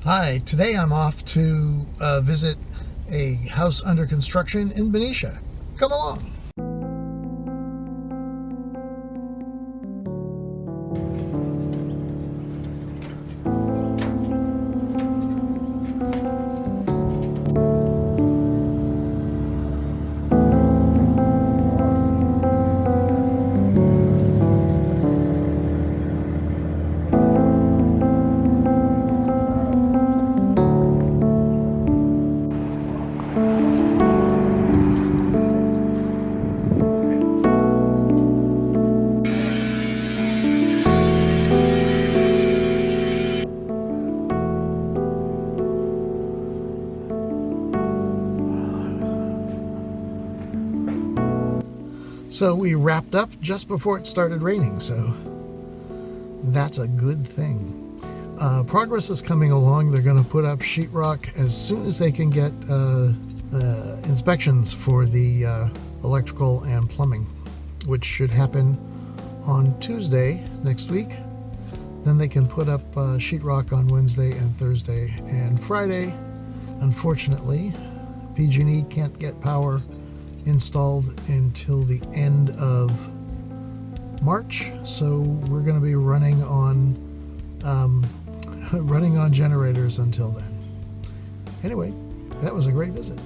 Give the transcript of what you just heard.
Hi, today I'm off to visit a house under construction in Benicia. Come along. So we wrapped up just before it started raining, so that's a good thing. Progress is coming along. They're going to put up sheetrock as soon as they can get inspections for the electrical and plumbing, which should happen on Tuesday next week. Then they can put up sheetrock on Wednesday and Thursday and Friday. Unfortunately, PG&E can't get power installed until the end of March, so we're going to be running on generators until then. Anyway, that was a great visit.